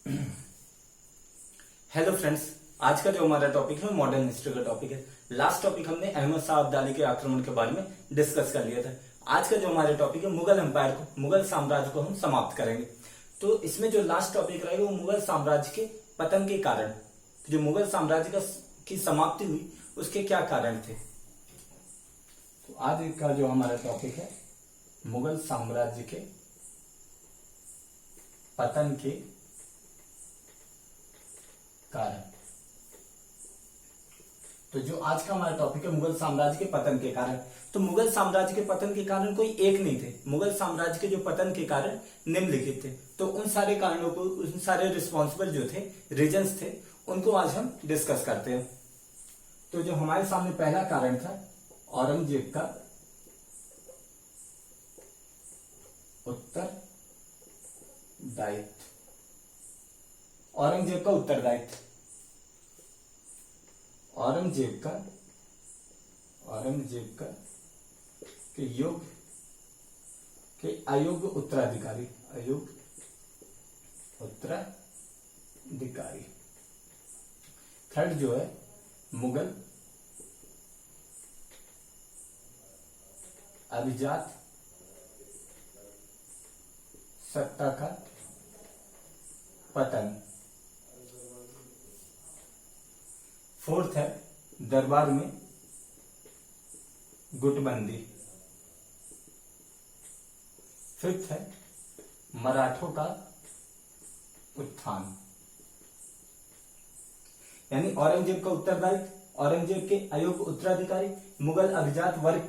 Hello friends, आज का जो हमारा टॉपिक है मॉडर्न हिस्ट्री का टॉपिक है। लास्ट टॉपिक हमने अहमद शाह अब्दाली के आक्रमण के बारे में डिस्कस कर लिया था। आज का जो हमारा टॉपिक है मुगल एम्पायर को, मुगल साम्राज्य को हम समाप्त करेंगे। तो इसमें जो लास्ट टॉपिक रहेगा वो मुगल साम्राज्य के पतन के कारण, जो मुगल साम्राज्य की समाप्ति हुई उसके क्या कारण थे। तो आज का जो हमारा टॉपिक है मुगल साम्राज्य के पतन के कारण। तो जो आज का हमारा टॉपिक है मुगल साम्राज्य के पतन के कारण, तो मुगल साम्राज्य के पतन के कारण कोई एक नहीं थे। मुगल साम्राज्य के जो पतन के कारण निम्नलिखित थे। तो उन सारे कारणों को, उन सारे रिस्पॉन्सिबल जो थे, रीजंस थे, उनको आज हम डिस्कस करते हैं। तो जो हमारे सामने पहला कारण था औरंगजेब का उत्तरदायित्व। औरंगजेब का उत्तरदायित्व, औरंगजेब का के योग्य के अयोग्य उत्तराधिकारी, अयोग्य उत्तराधिकारी। थर्ड जो है मुगल अभिजात सत्ता का पतन। फोर्थ है दरबार में गुटबंदी। फिफ्थ है मराठों का उत्थान। यानी औरंगजेब का उत्तरदायित्व, औरंगजेब के अयोग्य उत्तराधिकारी, मुगल अभिजात वर्ग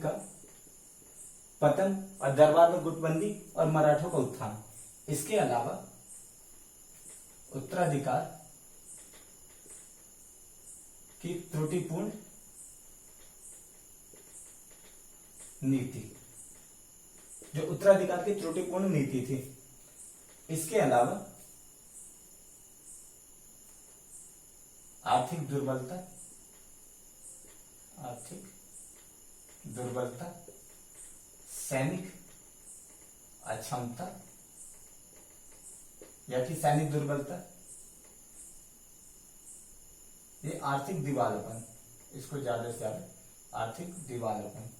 का पतन और दरबार में गुटबंदी और मराठों का उत्थान। इसके अलावा उत्तराधिकार की त्रुटिपूर्ण नीति, जो उत्तराधिकार की त्रुटिपूर्ण नीति थी। इसके अलावा आर्थिक दुर्बलता, सैनिक अक्षमता या कि सैनिक दुर्बलता, ये आर्थिक दिवालियापन, इसको ज्यादा से ज्यादा आर्थिक दिवालियापन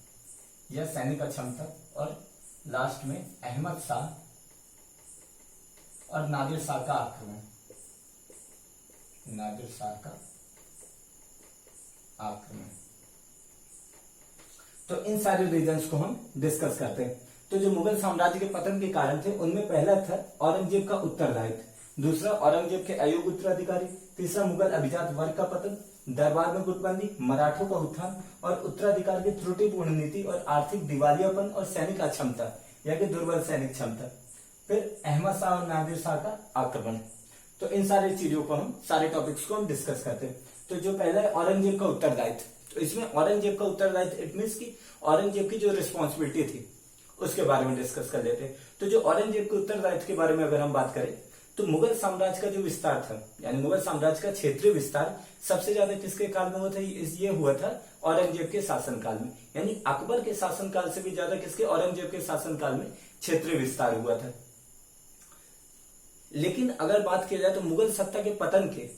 या सैनिक अक्षमता, और लास्ट में अहमद शाह और नादिर शाह का आक्रमण, नादिर शाह का आक्रमण। तो इन सारे रीजंस को हम डिस्कस करते हैं। तो जो मुगल साम्राज्य के पतन के कारण थे उनमें पहला था औरंगजेब का उत्तरदायित्व, दूसरा औरंगजेब के अयोग्य उत्तराधिकारी, तीसरा मुगल अभिजात वर्ग का पतन, दरबार में गुटबंदी, मराठों का उत्थान और उत्तराधिकार की त्रुटिपूर्ण नीति और आर्थिक दिवालियापन और सैनिक अक्षमता या कि दुर्बल सैनिक क्षमता, फिर अहमद शाह और नादिर शाह का आक्रमण। तो इन सारी चीजों को हम, सारे टॉपिक्स को हम डिस्कस करते हैं। तो जो पहला है औरंगजेब का उत्तरदायित्व, तो इसमें औरंगजेब का उत्तरदायित्व इट मीन्स की औरंगजेब की जो रिस्पॉन्सिबिलिटी थी उसके बारे में डिस्कस कर लेते हैं। तो जो औरंगजेब के उत्तरदायित्व के बारे में अगर हम बात करें तो मुगल साम्राज्य का जो विस्तार था, यानी मुगल साम्राज्य का क्षेत्रीय विस्तार सबसे ज्यादा किसके काल में हुआ था? ये हुआ था औरंगजेब के शासनकाल में। यानी अकबर के शासनकाल से भी ज्यादा किसके? औरंगजेब के शासनकाल में क्षेत्रीय विस्तार हुआ था। लेकिन अगर बात की जाए तो मुगल सत्ता के पतन के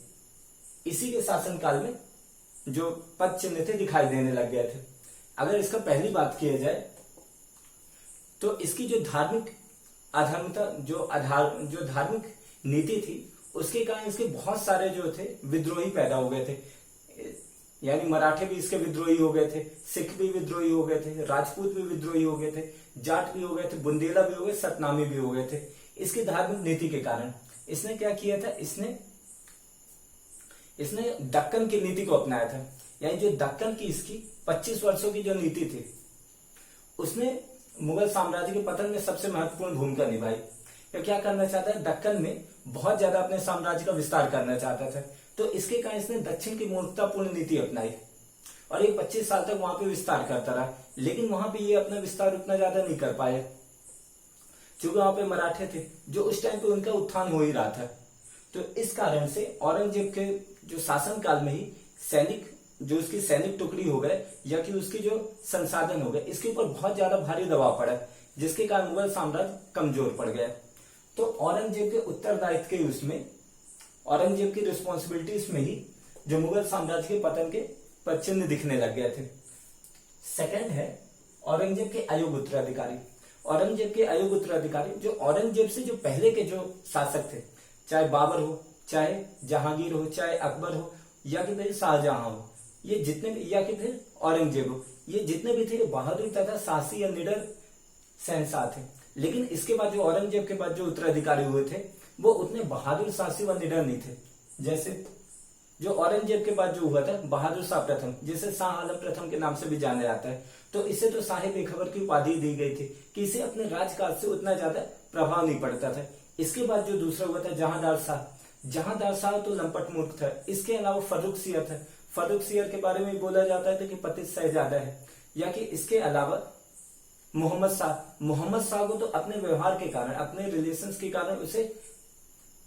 इसी के शासनकाल में जो पद चिन्ह थे दिखाई देने लग गए थे। अगर इसका पहली बात किया जाए तो इसकी जो धार्मिक अधर्मता, जो धार्मिक नीति थी उसके कारण इसके बहुत सारे जो थे विद्रोही पैदा हो गए थे। यानी मराठे भी इसके विद्रोही हो गए थे, सिख भी विद्रोही हो गए थे, राजपूत भी विद्रोही हो गए थे, जाट भी हो गए थे, बुंदेला भी हो गए, सतनामी भी हो गए थे। इसकी धार्मिक नीति के कारण इसने क्या किया था? इसने दक्कन की नीति को अपनाया था। यानी जो दक्कन की इसकी 25 वर्षों की जो नीति थी उसने मुगल साम्राज्य के पतन में सबसे महत्वपूर्ण भूमिका निभाई। यह क्या करना चाहता है? दक्कन में बहुत ज्यादा अपने साम्राज्य का विस्तार करना चाहता था। तो इसके कारण इसने दक्षिण की मूर्खतापूर्ण नीति अपनाई और ये 25 साल तक वहां पे विस्तार करता रहा। लेकिन वहां पे ये अपना विस्तार उतना ज्यादा नहीं कर पाया क्योंकि वहां पे मराठे थे जो उस टाइम पे उनका उत्थान हो ही रहा था। तो इस कारण से औरंगजेब के जो शासनकाल में ही सैनिक, जो उसकी सैनिक टुकड़ी हो गए या कि उसकी जो संसाधन हो गए, इसके ऊपर बहुत ज्यादा भारी दबाव पड़ा जिसके कारण मुगल साम्राज्य कमजोर पड़ गया। तो औरंगजेब के उत्तरदायित्व के उसमें, औरंगजेब की रिस्पॉन्सिबिलिटीज में ही जो मुगल साम्राज्य के पतन के चिन्ह दिखने लग गए थे। सेकंड है औरंगजेब के अयोग्य उत्तराधिकारी। औरंगजेब के अयोग्य उत्तराधिकारी जो औरंगजेब से जो पहले के जो शासक थे, चाहे बाबर हो, चाहे जहांगीर हो, चाहे अकबर हो, या कि फिर शाहजहां हो, ये जितने भी, या कि फिर औरंगजेब हो, ये जितने भी थे बहादुर तथा साहसी या निडर शहंशाह थे। लेकिन इसके बाद जो औरंगजेब के बाद जो उत्तराधिकारी हुए थे वो उतने बहादुर, साहसी व निडर नहीं थे। जैसे जो औरंगजेब के बाद जो हुआ था बहादुर शाह प्रथम, जिसे शाह आलम प्रथम के नाम से भी जाना जाता है, तो इसे तो साहिब बेखबर की उपाधि दी गई थी कि इसे अपने राजकाज से उतना ज्यादा प्रभाव नहीं पड़ता था। इसके बाद जो दूसरा हुआ था जहांदार शाह। जहांदार शाह तो लंपट मूर्ख था। इसके अलावा फर्रुखसियर था। फर्रुखसियर के बारे में बोला जाता है कि पतित शहजादा है। या कि इसके अलावा मोहम्मद शाह। मोहम्मद शाह को तो अपने व्यवहार के कारण, अपने रिलेशंस के कारण उसे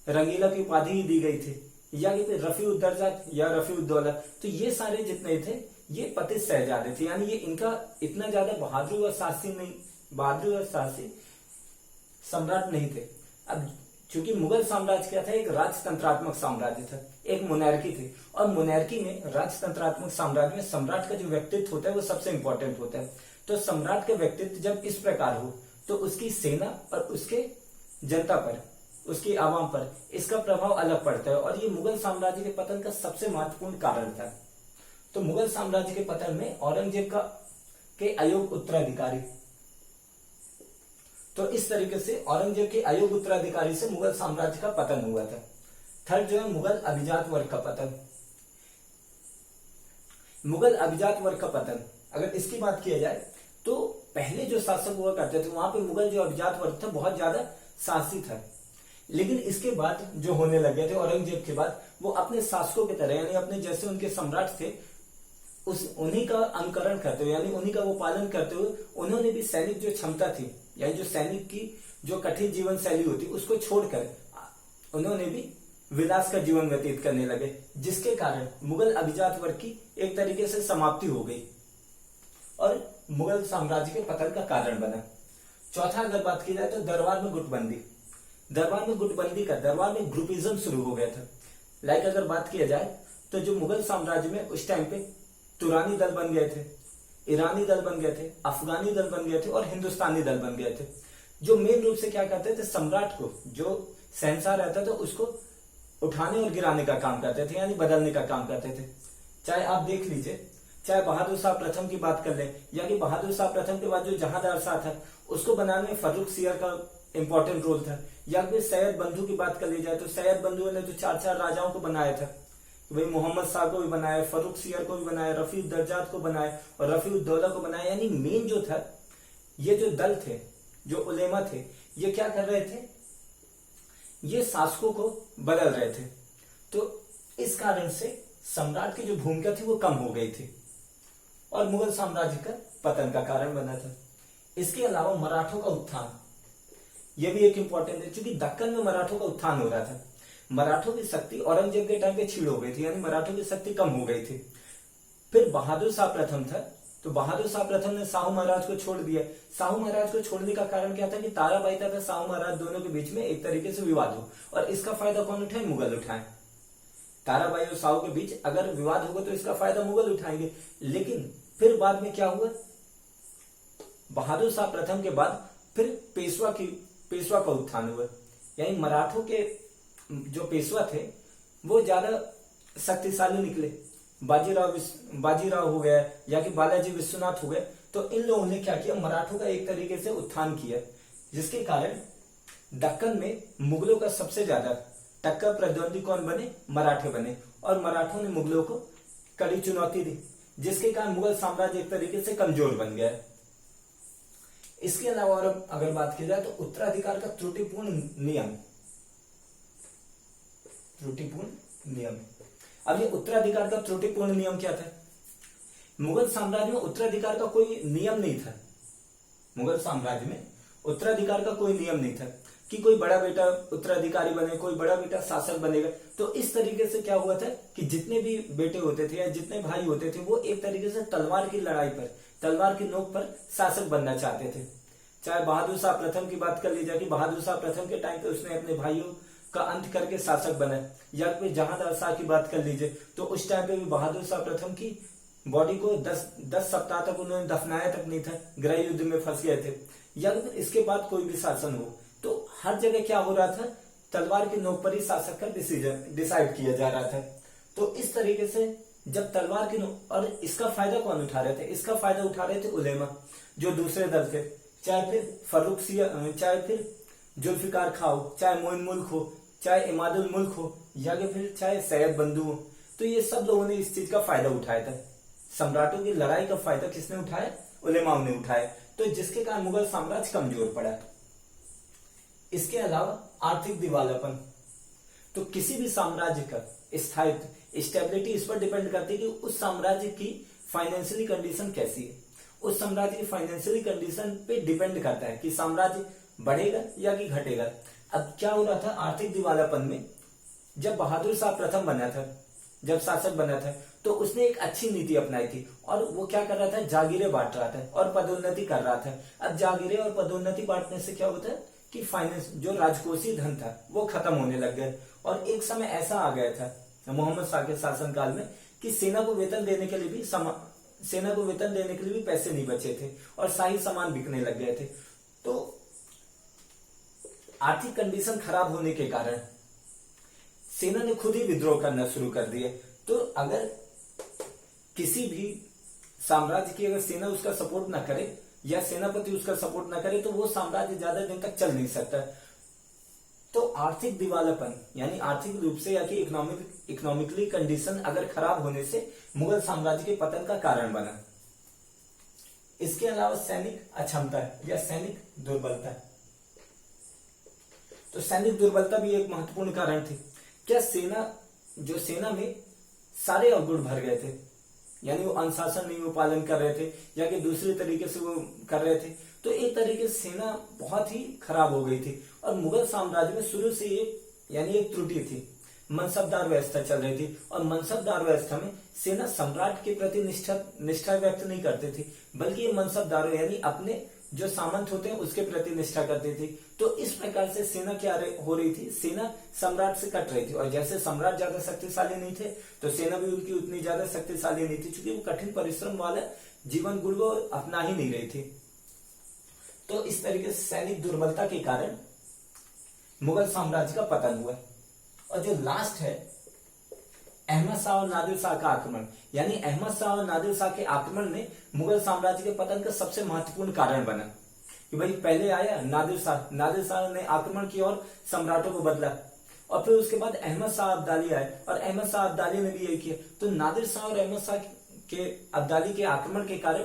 रंगीला की उपाधि ही दी गई थी। या कि रफी उद्दरजात या रफी उद्दौला, तो ये सारे जितने थे ये पतित शहजादे थे, यानी ये इनका इतना ज्यादा बहादुर और साहसी सम्राट नहीं थे। अब चूंकि मुगल साम्राज्य क्या था, एक राजतंत्रात्मक साम्राज्य था, एक मोनार्की थी, और मोनार्की में, राजतंत्रात्मक साम्राज्य में सम्राट का जो व्यक्तित्व होता है वो सबसे इंपॉर्टेंट होता है। तो सम्राट का व्यक्तित्व जब इस प्रकार हो तो उसकी सेना और उसके जनता पर, उसकी आवाम पर इसका प्रभाव अलग पड़ता है, और ये मुगल साम्राज्य के पतन का सबसे महत्वपूर्ण कारण था। तो मुगल साम्राज्य के पतन में औरंगजेब के अयोग्य उत्तराधिकारी, तो इस तरीके से औरंगजेब के अयोग्य उत्तराधिकारी से मुगल साम्राज्य का पतन हुआ था। थर्ड जो है मुगल अभिजात वर्ग का पतन। मुगल अभिजात वर्ग का पतन, अगर इसकी बात किया जाए तो पहले जो शासक हुआ करते थे वहां पे मुगल जो अभिजात वर्ग था बहुत ज्यादा साहसी था। लेकिन इसके बाद जो होने लगे थे औरंगजेब के बाद, वो अपने शासकों की तरह, यानी अपने जैसे उनके सम्राट थे उन्हीं का अनुकरण करते हुए, यानी उन्हीं का वो पालन करते हुए, उन्होंने भी सैनिक जो क्षमता थी, यानी जो सैनिक की जो कठिन जीवन शैली होती उसको छोड़कर उन्होंने भी विलास का जीवन व्यतीत करने लगे, जिसके कारण मुगल अभिजात वर्ग की एक तरीके से समाप्ति हो गई और मुगल साम्राज्य के पतन का कारण बना। चौथा अगर बात की जाए तो दरबार में गुटबंदी। दरबार में गुटबंदी का, दरबार में ग्रुपिज्म शुरू हो गया था। लाइक अगर बात किया जाए तो जो मुगल साम्राज्य में उस टाइम पे तुरानी दल बन गए थे, ईरानी दल बन गए थे, अफगानी दल बन गए थे और हिंदुस्तानी दल बन गए थे, जो मेन रूप से क्या करते थे, सम्राट को, जो शहंशाह रहता था उसको उठाने और गिराने का काम करते थे, यानी बदलने का काम करते थे। चाहे आप देख लीजिए, चाहे बहादुर शाह प्रथम की बात कर लें, या कि बहादुर शाह प्रथम के बाद जो जहांदार शाह था उसको बनाने में फर्रुखसियर का इंपॉर्टेंट रोल था। या फिर सैयद बंधु की बात कर ली जाए तो सैयद बंधु ने तो 4 राजाओं को बनाया था, भाई मोहम्मद शाह को भी बनाया, फर्रुखसियर को भी बनाया, रफी उद्दरजात को बनाया और रफी उद्दौला को बनाया। यानी मेन जो था, ये जो दल थे, जो उलेमा थे, ये क्या कर रहे थे, ये शासकों को बदल रहे थे। तो इस कारण से सम्राट की जो भूमिका थी वो कम हो गई थी और मुगल साम्राज्य का पतन का कारण बना था। इसके अलावा मराठों का उत्थान, यह भी एक इंपॉर्टेंट है, क्योंकि दक्कन में मराठों का उत्थान हो रहा था। मराठों की शक्ति औरंगजेब के टाइम पे छीड़ हो गई थी, यानी मराठों की शक्ति कम हो गई थी। फिर बहादुर शाह प्रथम था, तो बहादुर शाह प्रथम ने शाहू महाराज को छोड़ दिया। शाहू महाराज को छोड़ने का कारण क्या था कि ताराबाई तथा शाहू महाराज दोनों के बीच में एक तरीके से विवाद हो, और इसका फायदा कौन उठाए, मुगल उठाए। ताराबाई और शाहू के बीच अगर विवाद होगा तो इसका फायदा मुगल उठाएंगे। लेकिन फिर बाद में क्या हुआ, बहादुर शाह प्रथम के बाद फिर पेशवा का उत्थान हुआ, यानी मराठों के जो पेशवा थे वो ज्यादा शक्तिशाली निकले। बाजीराव हो गया या कि बालाजी विश्वनाथ हो गए, तो इन लोगों ने क्या किया, मराठों का एक तरीके से उत्थान किया, जिसके कारण दक्कन में मुगलों का सबसे ज्यादा टक्कर प्रतिद्वंदी कौन बने, मराठे बने, और मराठों ने मुगलों को कड़ी चुनौती दी, जिसके कारण मुगल साम्राज्य एक तरीके से कमजोर बन गया। इसके अलावा और अगर बात की जाए तो उत्तराधिकार का त्रुटिपूर्ण नियम। अब ये उत्तराधिकार का त्रुटिपूर्ण नियम क्या था, मुगल साम्राज्य में उत्तराधिकार का कोई नियम नहीं था। मुगल साम्राज्य में उत्तराधिकार का कोई नियम नहीं था कि कोई बड़ा बेटा उत्तराधिकारी बने, कोई बड़ा बेटा शासक बनेगा। तो इस तरीके से क्या हुआ था कि जितने भी बेटे होते थे या जितने भाई होते थे वो एक तरीके से तलवार की लड़ाई पर, तलवार की नोक पर शासक बनना चाहते थे। चाहे बहादुर शाह प्रथम की बात कर ली जाए कि बहादुर शाह प्रथम के टाइम पे उसने अपने भाइयों का अंत करके शासक बना, या फिर जहांदार शाह की बात कर लीजिए तो उस टाइम पे भी बहादुर शाह प्रथम की बॉडी को 10 सप्ताह तक उन्होंने दफनाया तक नहीं था, गृह युद्ध में फंस गए थे। या फिर इसके बाद कोई भी शासन हो तो हर जगह क्या हो रहा था, तलवार की नोक पर ही शासक का डिसाइड किया जा रहा था। तो इस तरीके से जब तलवार की नोक, और इसका फायदा कौन उठा रहे थे, इसका फायदा उठा रहे थे उलेमा जो दूसरे दल थे, चाहे फिर फर्रुख सिया, चाहे फिर जुल्फिकार खां हो, चाहे मोइन मुल्क हो, चाहे इमादुल मुल्क हो, या फिर चाहे सैयद बंधु हो। तो ये सब लोगों ने इस चीज का फायदा उठाया था। सम्राटों की लड़ाई का फायदा किसने उठाया, उलेमाओं ने उठाया। तो जिसके कारण मुगल साम्राज्य कमजोर पड़ा। इसके अलावा आर्थिक दिवालापन, तो किसी भी साम्राज्य का स्थायित्व, स्टेबिलिटी इस पर डिपेंड करती है कि उस साम्राज्य की फाइनेंशियली कंडीशन कैसी है। उस साम्राज्य की फाइनेंशियली कंडीशन पे डिपेंड करता है कि साम्राज्य बढ़ेगा या कि घटेगा। अब क्या हो रहा था आर्थिक दिवालापन में, जब बहादुर शाह प्रथम बना था, जब शासक बना था, तो उसने एक अच्छी नीति अपनाई थी और वो क्या कर रहा था, जागीरें बांट रहा था और पदोन्नति कर रहा था। अब जागीरें और पदोन्नति बांटने से क्या होता है कि फाइनेंस, जो राजकोषीय धन था वो खत्म होने लग गया। और एक समय ऐसा आ गया था मोहम्मद शाह के शासनकाल में कि सेना को वेतन देने के लिए भी पैसे नहीं बचे थे और शाही सामान बिकने लग गए थे। तो आर्थिक कंडीशन खराब होने के कारण सेना ने खुद ही विद्रोह करना शुरू कर दिया। तो अगर किसी भी साम्राज्य की अगर सेना उसका सपोर्ट ना करे या सेनापति उसका सपोर्ट ना करे तो वो साम्राज्य ज्यादा दिन तक चल नहीं सकता। तो आर्थिक दिवालापन यानी आर्थिक रूप से या कि इकोनॉमिकली कंडीशन अगर खराब होने से मुगल साम्राज्य के पतन का कारण बना। इसके अलावा सैनिक अक्षमता या सैनिक दुर्बलता, तो सैनिक दुर्बलता भी एक महत्वपूर्ण कारण थी। क्या सेना में सारे अवगुण भर गए थे, यानी वो अनुशासन नहीं वो पालन कर रहे थे या कि दूसरे तरीके से वो कर रहे थे, तो एक तरीके से सेना बहुत ही खराब हो गई थी। और मुगल साम्राज्य में शुरू से एक त्रुटि थी, मनसबदार व्यवस्था चल रही थी। और मनसबदार व्यवस्था में सेना सम्राट के प्रति निष्ठा व्यक्त नहीं करती थी, बल्कि ये मनसबदारों यानी अपने जो सामंत होते हैं उसके प्रति निष्ठा करती थी। तो इस प्रकार से सेना क्या हो रही थी, सेना सम्राट से कट रही थी। और जैसे सम्राट ज्यादा शक्तिशाली नहीं थे तो सेना भी उनकी उतनी ज्यादा शक्तिशाली नहीं थी, क्योंकि वो कठिन परिश्रम वाला जीवन गुण वो अपना ही नहीं रही थी। तो इस तरीके से सैनिक दुर्बलता के कारण मुगल साम्राज्य का पतन हुआ। और जो लास्ट है अहमद शाह और नादिर शाह का आक्रमण, यानी अहमद शाह और नादिर शाह के आक्रमण ने मुगल साम्राज्य के पतन का सबसे महत्वपूर्ण कारण बना। कि भाई पहले आया नादिर शाह ने आक्रमण किया और सम्राटों को बदला, और फिर उसके बाद अहमद शाह अब्दाली आए और अहमद शाह अब्दाली ने भी यही किया। तो नादिर शाह और अहमद शाह के अब्दाली के आक्रमण के कारण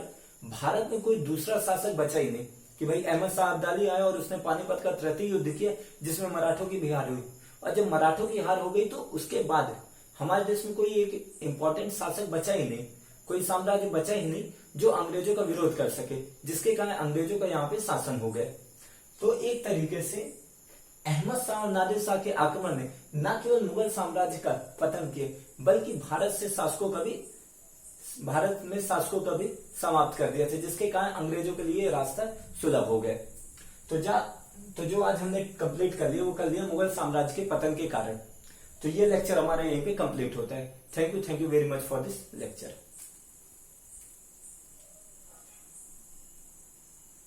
भारत में कोई दूसरा शासक बचा ही नहीं। कि भाई अहमद शाह अब्दाली आया और उसने पानीपत का तृतीय युद्ध किया जिसमें मराठों की भी हार हुई, और जब मराठों की हार हो गई तो उसके बाद हमारे देश में कोई एक इंपॉर्टेंट शासक बचा ही नहीं, कोई साम्राज्य बचा ही नहीं जो अंग्रेजों का विरोध कर सके, जिसके कारण अंग्रेजों का यहाँ पे शासन हो गया। तो एक तरीके से अहमद शाह और नादिर शाह के आक्रमण ने न केवल मुगल साम्राज्य का पतन किया बल्कि भारत में शासकों का भी समाप्त कर दिया था, जिसके कारण अंग्रेजों के लिए रास्ता सुलभ हो गया। तो जो आज हमने कंप्लीट कर लिया वो कर लिया मुगल साम्राज्य के पतन के कारण। तो ये लेक्चर हमारा यहीं पे कंप्लीट होता है। Thank you very much for this lecture.